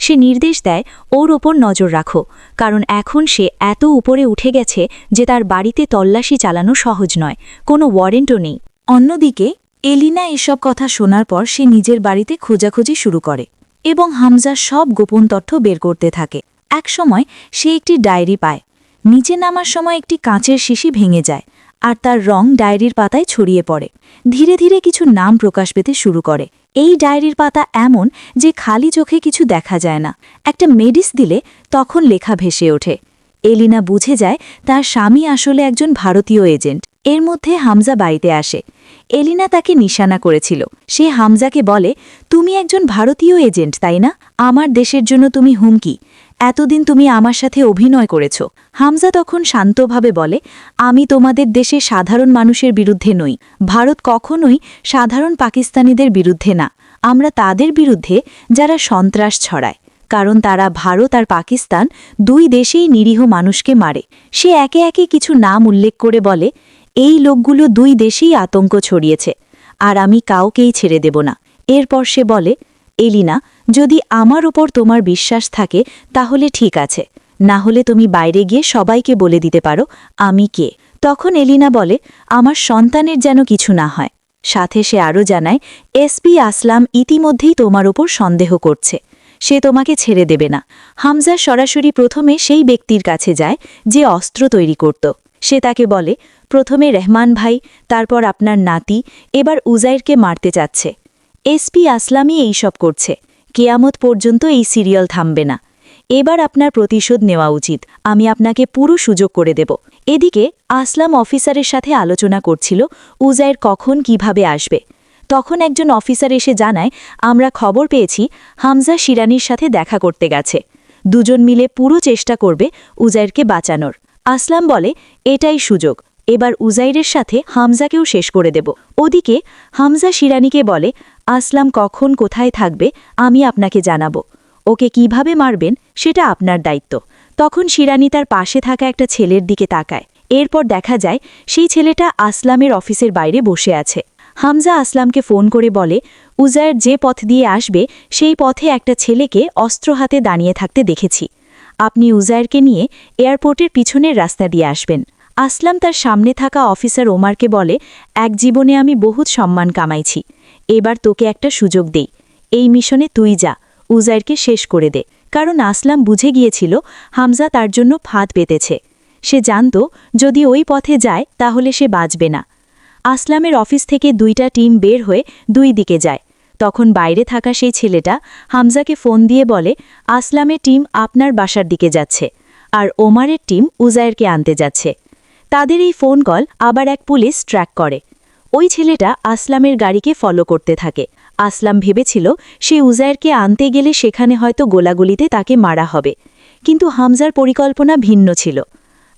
সে নির্দেশ দেয়, ওর ওপর নজর রাখো, কারণ এখন সে এত উপরে উঠে গেছে যে তার বাড়িতে তল্লাশি চালানো সহজ নয়, কোনো ওয়ারেন্টও নেই। অন্যদিকে এলিনা এসব কথা শোনার পর সে নিজের বাড়িতে খোঁজাখুঁজি শুরু করে এবং হামজার সব গোপন তথ্য বের করতে থাকে। একসময় সে একটি ডায়েরি পায়। নিচে নামার সময় একটি কাঁচের শিশি ভেঙে যায় আর তার রং ডায়েরির পাতায় ছড়িয়ে পড়ে। ধীরে ধীরে কিছু নাম প্রকাশ পেতে শুরু করে। এই ডায়েরির পাতা এমন যে খালি চোখে কিছু দেখা যায় না। একটা মেডিস দিলে তখন লেখা ভেসে ওঠে। এলিনা বুঝে যায় তার স্বামী আসলে একজন ভারতীয় এজেন্ট। এর মধ্যে হামজা বাড়িতে আসে। এলিনা তাকে নিশানা করেছিল। সে হামজাকে বলে, তুমি একজন ভারতীয় এজেন্ট, তাই না? আমার দেশের জন্য তুমি হুমকি। এতদিন তুমি আমার সাথে অভিনয় করেছ। হামজা তখন শান্তভাবে বলে, আমি তোমাদের দেশে সাধারণ মানুষের বিরুদ্ধে নই। ভারত কখনোই সাধারণ পাকিস্তানিদের বিরুদ্ধে না। আমরা তাদের বিরুদ্ধে যারা সন্ত্রাস ছড়ায়, কারণ তারা ভারত আর পাকিস্তান 2 দেশেই নিরীহ মানুষকে মারে। সে একে একে কিছু নাম উল্লেখ করে বলে, এই লোকগুলো 2 দেশেই আতঙ্ক ছড়িয়েছে, আর আমি কাউকেই ছেড়ে দেব না। এরপর সে বলে, এলিনা, যদি আমার ওপর তোমার বিশ্বাস থাকে তাহলে ঠিক আছে, না হলে তুমি বাইরে গিয়ে সবাইকে বলে দিতে পারো আমি কে। তখন এলিনা বলে, আমার সন্তানের যেন কিছু না হয়। সাথে সে আরও জানায়, এসপি আসলাম ইতিমধ্যেই তোমার ওপর সন্দেহ করছে। সে তোমাকে ছেড়ে দেবে না। হামজা সরাসরি প্রথমে সেই ব্যক্তির কাছে যায় যে অস্ত্র তৈরি করত। সে তাকে বলে, প্রথমে রেহমান ভাই, তারপর আপনার নাতি, এবার উজাইরকে মারতে চাচ্ছে। এসপি আসলামই এইসব করছে। কেয়ামত পর্যন্ত এই সিরিয়াল থামবে না। এবার আপনার প্রতিশোধ নেওয়া উচিত। আমি আপনাকে পুরো সুযোগ করে দেব। এদিকে আসলাম অফিসারের সাথে আলোচনা করছিল উজাইর কখন কিভাবে আসবে। তখন একজন অফিসার এসে জানায়, আমরা খবর পেয়েছি হামজা শিরানির সাথে দেখা করতে গেছে। দুজন মিলে পুরো চেষ্টা করবে উজাইরকে বাঁচানোর। আসলাম বলে, এটাই সুযোগ। এবার উজাইরের সাথে হামজাকেও শেষ করে দেব। ওদিকে হামজা শিরানিকে বলে, আসলাম কখন কোথায় থাকবে আমি আপনাকে জানাবো। ওকে কিভাবে মারবেন সেটা আপনার দায়িত্ব। তখন শিরানি তার পাশে থাকা একটা ছেলের দিকে তাকায়। এরপর দেখা যায় সেই ছেলেটা আসলামের অফিসের বাইরে বসে আছে। হামজা আসলামকে ফোন করে বলে, উজাইর যে পথ দিয়ে আসবে সেই পথে একটা ছেলেকে অস্ত্র হাতে দাঁড়িয়ে থাকতে দেখেছি। আপনি উজাইরকে নিয়ে এয়ারপোর্টের পিছনের রাস্তা দিয়ে আসবেন। আসলাম তার সামনে থাকা অফিসার ওমারকে বলে, এক জীবনে আমি বহুত সম্মান কামাইছি। এবার তোকে একটা সুযোগ দেই। এই মিশনে তুই যা, উজাইরকে শেষ করে দে। কারণ আসলাম বুঝে গিয়েছিল হামজা তার জন্য ফাঁদ পেতেছে। সে জানত যদি ওই পথে যায় তাহলে সে বাঁচবে না। আসলামের অফিস থেকে 2টা টিম বের হয়ে 2 দিকে যায়। তখন বাইরে থাকা সেই ছেলেটা হামজাকে ফোন দিয়ে বলে, আসলামের টিম আপনার বাসার দিকে যাচ্ছে, আর ওমারের টিম উজাইরকে আনতে যাচ্ছে। তাদের এই ফোন কল আবার এক পুলিশ ট্র্যাক করে। ওই ছেলেটা আসলামের গাড়িকে ফলো করতে থাকে। আসলাম ভেবেছিল সে উজাইরকে আনতে গেলে সেখানে হয়তো গোলাগুলিতে তাকে মারা হবে, কিন্তু হামজার পরিকল্পনা ভিন্ন ছিল।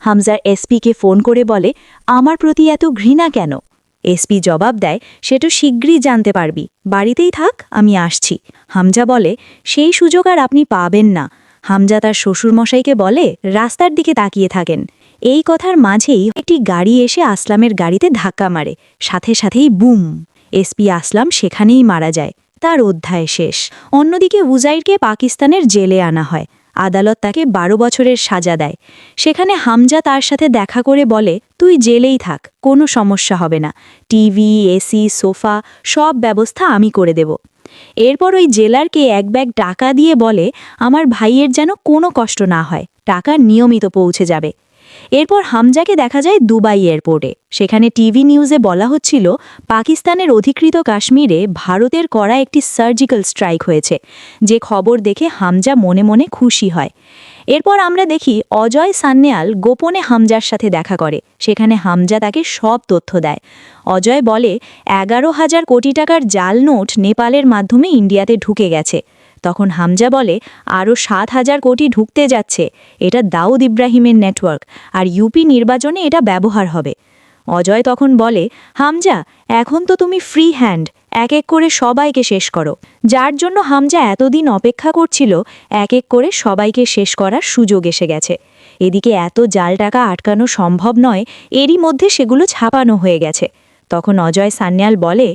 হামজার এসপিকে ফোন করে বলে, আমার প্রতি এত ঘৃণা কেন? এসপি জবাব দেয়, সেটা শীঘ্রই জানতে পারবি। বাড়িতেই থাক, আমি আসছি। হামজা বলে, সেই সুযোগ আর আপনি পাবেন না। হামজা তার শ্বশুরমশাইকে বলে রাস্তার দিকে তাকিয়ে থাকেন। এই কথার মাঝেই একটি গাড়ি এসে আসলামের গাড়িতে ধাক্কা মারে, সাথে সাথেই বুম, এসপি আসলাম সেখানেই মারা যায়। তার অধ্যায় শেষ। অন্যদিকে উজাইরকে পাকিস্তানের জেলে আনা হয়। আদালত তাকে 12 বছরের সাজা দেয়। সেখানে হামজা তার সাথে দেখা করে বলে, তুই জেলেই থাক, কোনো সমস্যা হবে না, টিভি, এসি, সোফা সব ব্যবস্থা আমি করে দেব। এরপর ওই জেলারকে এক ব্যাগ টাকা দিয়ে বলে, আমার ভাইয়ের যেন কোনো কষ্ট না হয়, টাকা নিয়মিত পৌঁছে যাবে। এরপর হামজাকে দেখা যায় দুবাই এয়ারপোর্টে। সেখানে টিভি নিউজে বলা হচ্ছিল পাকিস্তানের অধিকৃত কাশ্মীরে ভারতের করা একটি সার্জিক্যাল স্ট্রাইক হয়েছে, যে খবর দেখে হামজা মনে মনে খুশি হয়। এরপর আমরা দেখি অজয় সান্যাল গোপনে হামজার সাথে দেখা করে। সেখানে হামজা তাকে সব তথ্য দেয়। অজয় বলে 11,000 কোটি টাকার জাল নোট নেপালের মাধ্যমে ইন্ডিয়াতে ঢুকে গেছে। তখন হামজা বলে আরও 7,000 কোটি ঢুকতে যাচ্ছে, এটা দাউদ ইব্রাহিমের নেটওয়ার্ক, আর ইউপি নির্বাচনে এটা ব্যবহার হবে। অজয় তখন বলে, হামজা এখন তো তুমি ফ্রি হ্যান্ড, এক এক করে সবাইকে শেষ করো। যার জন্য হামজা এতদিন অপেক্ষা করছিল, এক এক করে সবাইকে শেষ করার সুযোগ এসে গেছে। এদিকে এত জাল টাকা আটকানো সম্ভব নয়, এরই মধ্যে সেগুলো ছাপানো হয়ে গেছে। তখন অজয় সান্যাল বলে,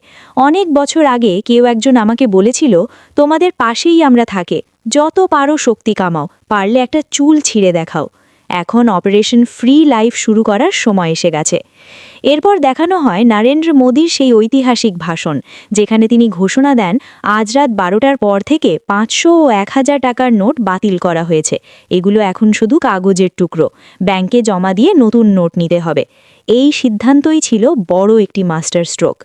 অনেক বছর আগে কেউ একজন আমাকে বলেছিল, তোমাদের পাশেই আমরা থাকে, যত পারো শক্তি কামাও, পারলে একটা চুল ছিঁড়ে দেখাও। এখন অপারেশন ফ্রি লাইফ শুরু করার সময় এসে গেছে। এরপর দেখানো হয় নরেন্দ্র মোদীর সেই ঐতিহাসিক ভাষণ, যেখানে তিনি ঘোষণা দেন আজ রাত 12টার পর থেকে 500 ও 1000 টাকার নোট বাতিল করা হয়েছে। এগুলো এখন শুধু কাগজের টুকরো, ব্যাংকে জমা দিয়ে নতুন নোট নিতে হবে। এই সিদ্ধান্তই ছিল বড় একটি মাস্টার স্ট্রোক।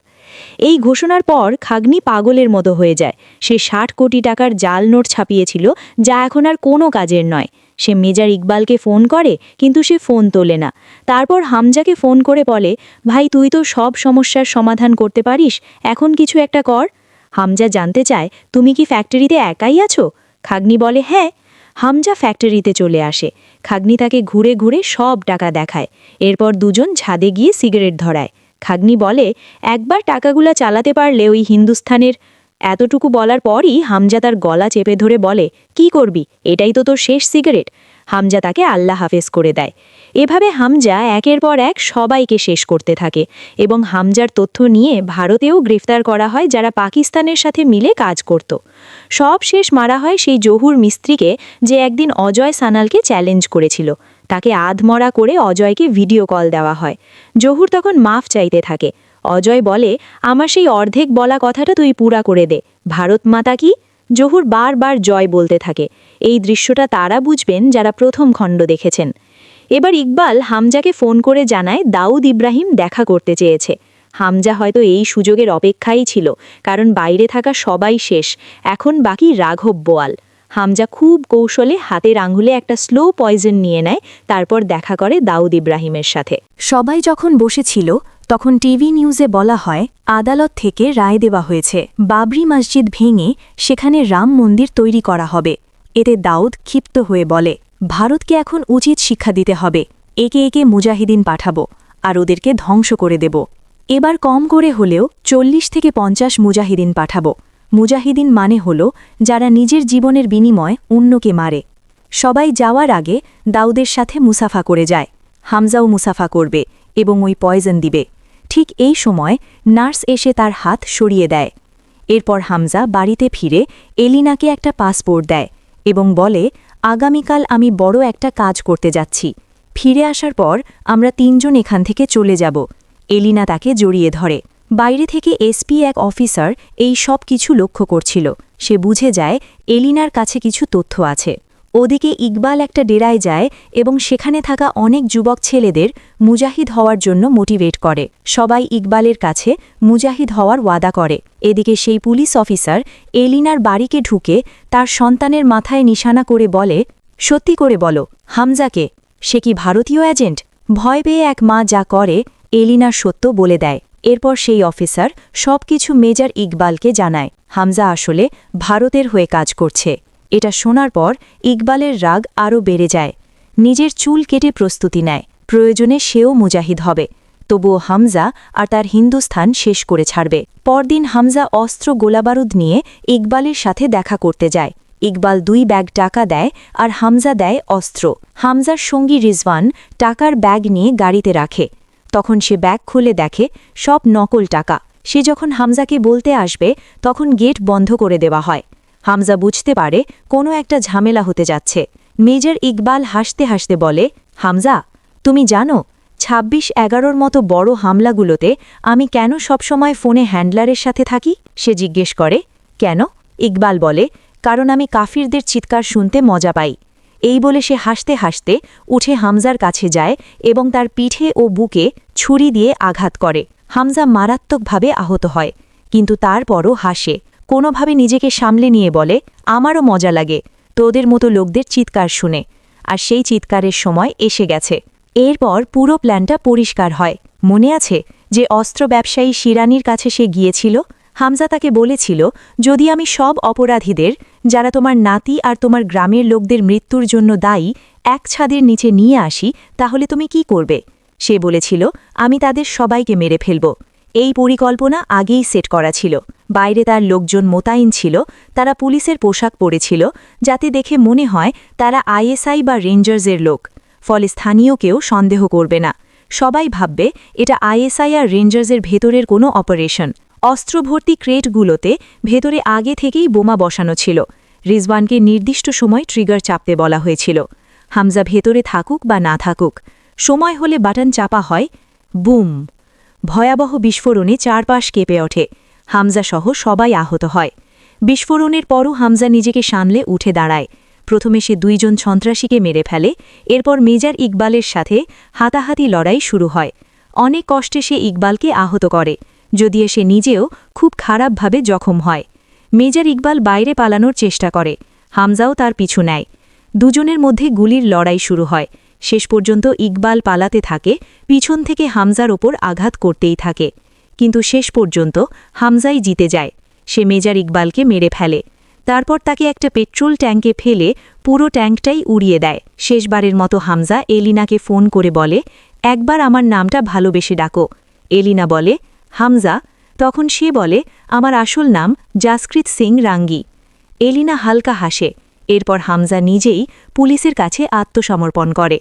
এই ঘোষণার পর খাগনি পাগলের মতো হয়ে যায়। সে 60 কোটি টাকার জাল নোট ছাপিয়েছিল, যা এখন আর কোনো কাজের নয়। সে মেজর ইকবালকে ফোন করে, কিন্তু সে ফোন তোলে না। তারপর হামজাকে ফোন করে বলে, ভাই তুই তো সব সমস্যার সমাধান করতে পারিস, এখন কিছু একটা কর। হামজা জানতে চায়, তুমি কি ফ্যাক্টরিতে একাই আছো? খাগনি বলে, হ্যাঁ। হামজা ফ্যাক্টরিতে চলে আসে। খাগনি তাকে ঘুরে ঘুরে সব টাকা দেখায়। এরপর দুজন ছাদে গিয়ে সিগারেট ধরায়। খাগনি বলে, একবার টাকাগুলা চালাতে পারলে ওই হিন্দুস্থানের। এতটুকু বলার পরই হামজা তার গলা চেপে ধরে বলে, কি করবি, এটাই তো তোর শেষ সিগারেট। হামজা তাকে আল্লাহ হাফেজ করে দেয়। এভাবে হামজা একের পর এক সবাইকে শেষ করতে থাকে, এবং হামজার তথ্য নিয়ে ভারতেও গ্রেফতার করা হয় যারা পাকিস্তানের সাথে মিলে কাজ করত। সব শেষ মারা হয় সেই জহুর মিস্ত্রিকে, যে একদিন অজয় সানালকে চ্যালেঞ্জ করেছিল। তাকে আধমরা করে অজয়কে ভিডিও কল দেওয়া হয়। জহুর তখন মাফ চাইতে থাকে। অজয় বলে, আমার সেই অর্ধেক বলা কথাটা তুই পুরা করে দে, ভারত মাতা কি। জহুর বারবার জয় বলতে থাকে। এই দৃশ্যটা তারা বুঝবেন যারা প্রথম খণ্ড দেখেছেন। এবার ইকবাল হামজাকে ফোন করে জানায় দাউদ ইব্রাহিম দেখা করতে চেয়েছে। হামজা হয়তো এই সুযোগের অপেক্ষাই ছিল, কারণ বাইরে থাকা সবাই শেষ, এখন বাকি রাঘব বোয়াল। হামজা খুব কৌশলে হাতের আঙুলে একটা স্লো পয়জন নিয়ে নেয়, তারপর দেখা করে দাউদ ইব্রাহিমের সাথে। সবাই যখন বসেছিল তখন টিভি নিউজে বলা হয় আদালত থেকে রায় দেওয়া হয়েছে, বাবরি মসজিদ ভেঙে সেখানে রাম মন্দির তৈরি করা হবে। এতে দাউদ ক্ষিপ্ত হয়ে বলে, ভারতকে এখন উচিত শিক্ষা দিতে হবে, একে একে মুজাহিদিন পাঠাবো, আর ওদেরকে ধ্বংস করে দেব। এবার কম করে হলেও 40 থেকে 50 মুজাহিদিন পাঠাবো। মুজাহিদিন মানে হল যারা নিজের জীবনের বিনিময়ে অন্যকে মারে। সবাই যাওয়ার আগে দাউদের সাথে মুসাফা করে যায়। হামজাও মুসাফা করবে এবং ওই পয়জন দিবে। ঠিক এই সময় নার্স এসে তার হাত সরিয়ে দেয়। এরপর হামজা বাড়িতে ফিরে এলিনাকে একটা পাসপোর্ট দেয় এবং বলে, আগামীকাল আমি বড় একটা কাজ করতে যাচ্ছি। ফিরে আসার পর আমরা 3 জন এখান থেকে চলে যাব। এলিনা তাকে জড়িয়ে ধরে। বাইরে থেকে এসপি এক অফিসার এই সব কিছু লক্ষ্য করছিল। সে বুঝে যায় এলিনার কাছে কিছু তথ্য আছে। ওদিকে ইকবাল একটা ডেরায় যায় এবং সেখানে থাকা অনেক যুবক ছেলেদের মুজাহিদ হওয়ার জন্য মোটিভেট করে। সবাই ইকবালের কাছে মুজাহিদ হওয়ার ওয়াদা করে। এদিকে সেই পুলিশ অফিসার এলিনার বাড়িকে ঢুকে তার সন্তানের মাথায় নিশানা করে বলে, সত্যি করে বলো, হামজাকে, সে কি ভারতীয় এজেন্ট? ভয় পেয়ে এক মা যা করে এলিনার সত্য বলে দেয়। এরপর সেই অফিসার সবকিছু মেজর ইকবালকে জানায় হামজা আসলে ভারতের হয়ে কাজ করছে। এটা শোনার পর ইকবালের রাগ আরও বেড়ে যায়। নিজের চুল কেটে প্রস্তুতি নেয়, প্রয়োজনে সেও মুজাহিদ হবে। তবুও হামজা আর তার হিন্দুস্থান শেষ করে ছাড়বে। পরদিন হামজা অস্ত্র গোলাবারুদ নিয়ে ইকবালের সাথে দেখা করতে যায়। ইকবাল 2 ব্যাগ টাকা দেয় আর হামজা দেয় অস্ত্র। হামজার সঙ্গী রিজওয়ান টাকার ব্যাগ নিয়ে গাড়িতে রাখে। তখন সে ব্যাগ খুলে দেখে সব নকল টাকা। সে যখন হামজাকে বলতে আসবে তখন গেট বন্ধ করে দেওয়া হয়। হামজা বুঝতে পারে কোনো একটা ঝামেলা হতে যাচ্ছে। মেজর ইকবাল হাসতে হাসতে বলে, হামজা, তুমি জানো 26-11 মতো বড় হামলাগুলোতে আমি কেন সবসময় ফোনে হ্যান্ডলারের সাথে থাকি? সে জিজ্ঞেস করে। কেন? ইকবাল বলে, কারণ আমি কাফিরদের চিৎকার শুনতে মজা পাই। এই বলে সে হাসতে হাসতে উঠে হামজার কাছে যায় এবং তার পিঠে ও বুকে ছুরি দিয়ে আঘাত করে। হামজা মারাত্মকভাবে আহত হয়, কিন্তু তারপরও হাসে। কোনোভাবে নিজেকে সামলে নিয়ে বলে, আমারও মজা লাগে তোদের মতো লোকদের চিৎকার শুনে। আর সেই চিৎকারের সময় এসে গেছে। এরপর পুরো প্ল্যানটা পরিষ্কার হয়। মনে আছে যে অস্ত্র ব্যবসায়ী শিরানির কাছে সে গিয়েছিল? হামজা তাকে বলেছিল, যদি আমি সব অপরাধীদের, যারা তোমার নাতি আর তোমার গ্রামের লোকদের মৃত্যুর জন্য দায়ী, এক ছাদের নিচে নিয়ে আসি, তাহলে তুমি কি করবে? সে বলেছিল, আমি তাদের সবাইকে মেরে ফেলব। এই পরিকল্পনা আগেই সেট করা ছিল। বাইরে তার লোকজন মোতায়েন ছিল। তারা পুলিশের পোশাক পরেছিল, যাতে দেখে মনে হয় তারা আইএসআই বা রেঞ্জার্সের লোক। ফলে স্থানীয় কেউ সন্দেহ করবে না। সবাই ভাববে এটা আইএসআই আর রেঞ্জার্সের ভেতরের কোনো অপারেশন। অস্ত্রভর্তি ক্রেটগুলোতে ভেতরে আগে থেকেই বোমা বসানো ছিল। রিজওয়ানকে নির্দিষ্ট সময় ট্রিগার চাপতে বলা হয়েছিল। হামজা ভেতরে থাকুক বা না থাকুক, সময় হলে বাটন চাপা হয়। বুম! ভয়াবহ বিস্ফোরণে চারপাশ কেঁপে ওঠে। হামজা সহ সবাই আহত হয়। বিস্ফোরণের পরও হামজা নিজেকে সামলে উঠে দাঁড়ায়। প্রথমে সে 2 জন সন্ত্রাসীকে মেরে ফেলে। এরপর মেজর ইকবালের সাথে হাতাহাতি লড়াই শুরু হয়। অনেক কষ্টে সে ইকবালকে আহত করে, যদিও সে নিজেও খুব খারাপভাবে জখম হয়। মেজর ইকবাল বাইরে পালানোর চেষ্টা করে। হামজাও তার পিছু নেয়। দুজনের মধ্যে গুলির লড়াই শুরু হয়। শেষ পর্যন্ত ইকবাল পালাতে থাকে, পিছন থেকে হামজার ওপর আঘাত করতেই থাকে। কিন্তু শেষ পর্যন্ত হামজাই জিতে যায়। সে মেজর ইকবালকে মেরে ফেলে। তারপর তাকে একটা পেট্রোল ট্যাঙ্কে ফেলে পুরো ট্যাঙ্কটাই উড়িয়ে দেয়। শেষবারের মতো হামজা এলিনাকে ফোন করে বলে, একবার আমার নামটা ভালোবেসে ডাকো। এলিনা বলে, হামজা। তখন সে বলে, আমার আসল নাম জাসকৃত সিং রাঙ্গি। এলিনা হালকা হাসে। এরপর হামজা নিজেই পুলিশের কাছে আত্মসমর্পণ করে।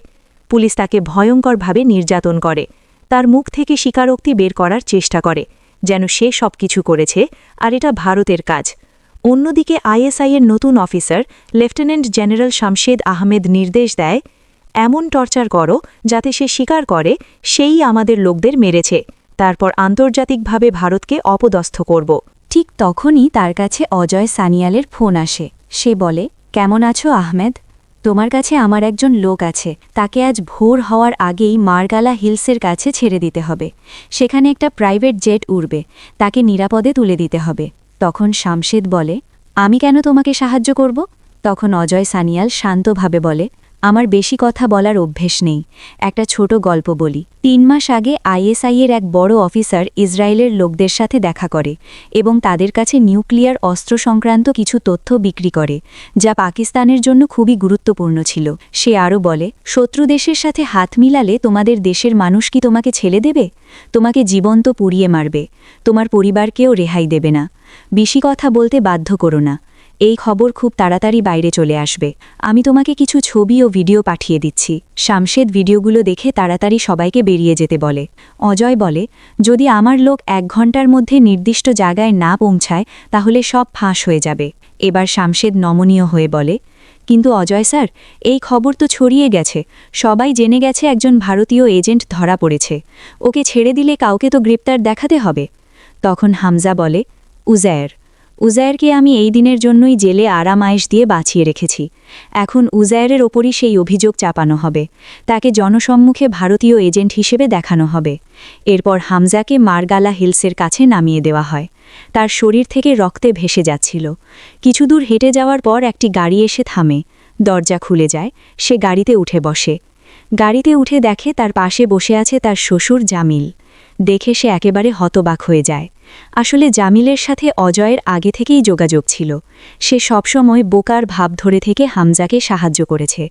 পুলিশ তাকে ভয়ঙ্করভাবে নির্যাতন করে। তার মুখ থেকে স্বীকারোক্তি বের করার চেষ্টা করে, যেন সে সবকিছু করেছে আর এটা ভারতের কাজ। অন্যদিকে আইএসআইয়ের নতুন officer lieutenant general Shamshad Ahmed নির্দেশ দেয়, এমন টর্চার করো যাতে সে স্বীকার করে সেই আমাদের লোকদের মেরেছে। তারপর আন্তর্জাতিকভাবে ভারতকে অপদস্থ করব। ঠিক তখনই তার কাছে অজয় সানিয়ালের ফোন আসে। সে বলে, কেমন আছো আহমেদ? তোমার কাছে আমার একজন লোক আছে। তাকে আজ ভোর হওয়ার আগেই মারগালা হিলসের কাছে ছেড়ে দিতে হবে। সেখানে একটা প্রাইভেট জেট উড়বে। তাকে নিরাপদে তুলে দিতে হবে। তখন শামশেদ বলে, আমি কেন তোমাকে সাহায্য করব? তখন অজয় সানিয়াল শান্তভাবে বলে, আমার বেশি কথা বলার অভ্যেস নেই। একটা ছোট গল্প বলি। 3 মাস আগে আইএসআইয়ের এক বড় অফিসার ইসরায়েলের লোকদের সাথে দেখা করে এবং তাদের কাছে নিউক্লিয়ার অস্ত্র সংক্রান্ত কিছু তথ্য বিক্রি করে, যা পাকিস্তানের জন্য খুবই গুরুত্বপূর্ণ ছিল। সে আরও বলে, শত্রু দেশের সাথে হাত মিলালে তোমাদের দেশের মানুষ কি তোমাকে ছেড়ে দেবে? তোমাকে জীবন্ত পুড়িয়ে মারবে। তোমার পরিবারকেও রেহাই দেবে না। বেশি কথা বলতে বাধ্য করো না। এই খবর খুব তাড়াতাড়ি বাইরে চলে আসবে। আমি তোমাকে কিছু ছবি ও ভিডিও পাঠিয়ে দিচ্ছি। শামশেদ ভিডিওগুলো দেখে তাড়াতাড়ি সবাইকে বেরিয়ে যেতে বলে। অজয় বলে, যদি আমার লোক 1 ঘন্টার মধ্যে নির্দিষ্ট জায়গায় না পৌঁছায় তাহলে সব ফাঁস হয়ে যাবে। এবার শামশেদ নমনীয় হয়ে বলে, কিন্তু অজয় স্যার, এই খবর তো ছড়িয়ে গেছে। সবাই জেনে গেছে একজন ভারতীয় এজেন্ট ধরা পড়েছে। ওকে ছেড়ে দিলে কাউকে তো গ্রেপ্তার দেখাতে হবে। তখন হামজা বলে, উজায়েরকে আমি এই দিনের জন্যই জেলে আরাম আয়েশ দিয়ে বাঁচিয়ে রেখেছি। এখন উজায়েরের ওপরই সেই অভিযোগ চাপানো হবে। তাকে জনসম্মুখে ভারতীয় এজেন্ট হিসেবে দেখানো হবে। এরপর হামজাকে মারগালা হিলসের কাছে নামিয়ে দেওয়া হয়। তার শরীর থেকে রক্তে ভেসে যাচ্ছিল। কিছু দূর হেঁটে যাওয়ার পর একটি গাড়ি এসে থামে। দরজা খুলে যায়। সে গাড়িতে উঠে বসে। গাড়িতে উঠে দেখে তার পাশে বসে আছে তার শ্বশুর জামিল। দেখে সে একেবারে হতবাক হয়ে যায়। আসলে জামিলের সাথে অজয়ের আগে থেকেই যোগাযোগ ছিল। সে সবসময় বোকার ভাব ধরে থেকে হামজাকে সাহায্য করেছে।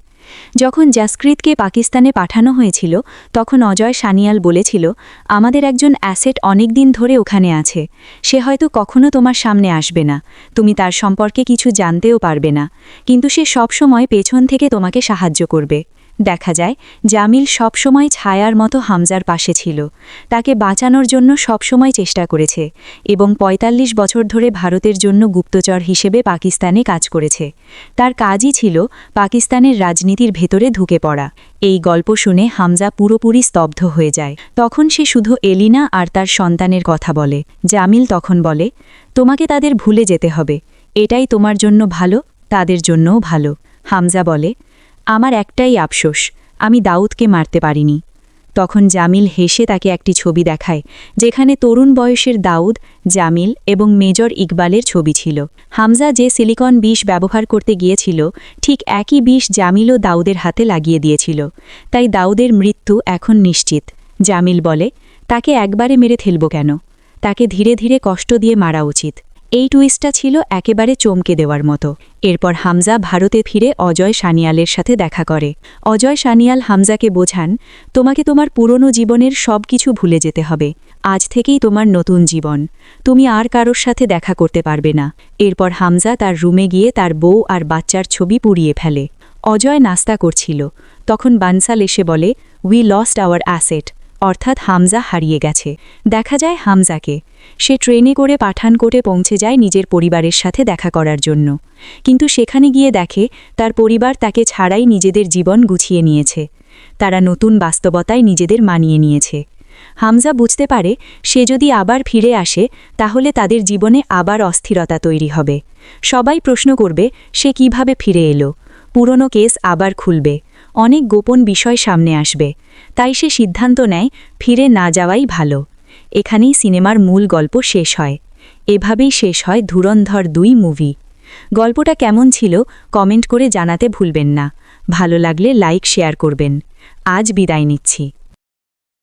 যখন জাসকৃতকে পাকিস্তানে পাঠানো হয়েছিল তখন অজয় সানিয়াল বলেছিল, আমাদের একজন অ্যাসেট অনেক দিন ধরে ওখানে আছে, সে হয়তো কখনো তোমার সামনে আসবে না, তুমি তার সম্পর্কে কিছু জানতেও পারবে না, কিন্তু সে সবসময় পেছন থেকে তোমাকে সাহায্য করবে। দেখা যায় জামিল সবসময় ছায়ার মতো হামজার পাশে ছিল, তাকে বাঁচানোর জন্য সবসময় চেষ্টা করেছে এবং ৪৫ বছর ধরে ভারতের জন্য গুপ্তচর হিসেবে পাকিস্তানে কাজ করেছে। তার কাজই ছিল পাকিস্তানের রাজনীতির ভেতরে ঢুকে পড়া। এই গল্প শুনে হামজা পুরোপুরি স্তব্ধ হয়ে যায়। তখন সে শুধু এলিনা আর তার সন্তানের কথা বলে। জামিল তখন বলে, তোমাকে তাদের ভুলে যেতে হবে, এটাই তোমার জন্য ভালো, তাদের জন্যও ভালো। হামজা বলে, আমার একটাই আফসোস, আমি দাউদকে মারতে পারিনি। তখন জামিল হেসে তাকে একটি ছবি দেখায়, যেখানে তরুণ বয়সের দাউদ, জামিল এবং মেজর ইকবালের ছবি ছিল। হামজা যে সিলিকন বিষ ব্যবহার করতে গিয়েছিল, ঠিক একই বিষ জামিল ও দাউদের হাতে লাগিয়ে দিয়েছিল। তাই দাউদের মৃত্যু এখন নিশ্চিত। জামিল বলে, তাকে একবারে মেরে ফেলব কেন, তাকে ধীরে ধীরে কষ্ট দিয়ে মারা উচিত। এই টুইস্টটা ছিল একেবারে চমকে দেওয়ার মতো। এরপর হামজা ভারতে ফিরে অজয় সানিয়ালের সাথে দেখা করে। অজয় সানিয়াল হামজাকে বোঝান, তোমাকে তোমার পুরনো জীবনের সব কিছু ভুলে যেতে হবে, আজ থেকেই তোমার নতুন জীবন, তুমি আর কারোর সাথে দেখা করতে পারবে না। এরপর হামজা তার রুমে গিয়ে তার বউ আর বাচ্চার ছবি পুড়িয়ে ফেলে। অজয় নাস্তা করছিল, তখন বানসাল এসে বলে, উই লস্ট আওয়ার অ্যাসেট, অর্থাৎ হামজা হারিয়ে গেছে। দেখা যায় হামজাকে, সে ট্রেনে করে পাঠানকোটে পৌঁছে যায় নিজের পরিবারের সাথে দেখা করার জন্য, কিন্তু সেখানে গিয়ে দেখে তার পরিবার তাকে ছাড়াই নিজেদের জীবন গুছিয়ে নিয়েছে। তারা নতুন বাস্তবতায় নিজেদের মানিয়ে নিয়েছে। হামজা বুঝতে পারে সে যদি আবার ফিরে আসে তাহলে তাদের জীবনে আবার অস্থিরতা তৈরি হবে। সবাই প্রশ্ন করবে সে কিভাবে ফিরে এলো, পুরনো কেস আবার খুলবে, অনেক গোপন বিষয় সামনে আসবে। তাই সে সিদ্ধান্ত নেয় ফিরে না যাওয়াই ভালো। এখানেই সিনেমার মূল গল্প শেষ হয়। এভাবেই শেষ হয় ধুরন্ধর ২ মুভি। গল্পটা কেমন ছিল কমেন্ট করে জানাতে ভুলবেন না। ভালো লাগলে লাইক শেয়ার করবেন। আজ বিদায় নিচ্ছি।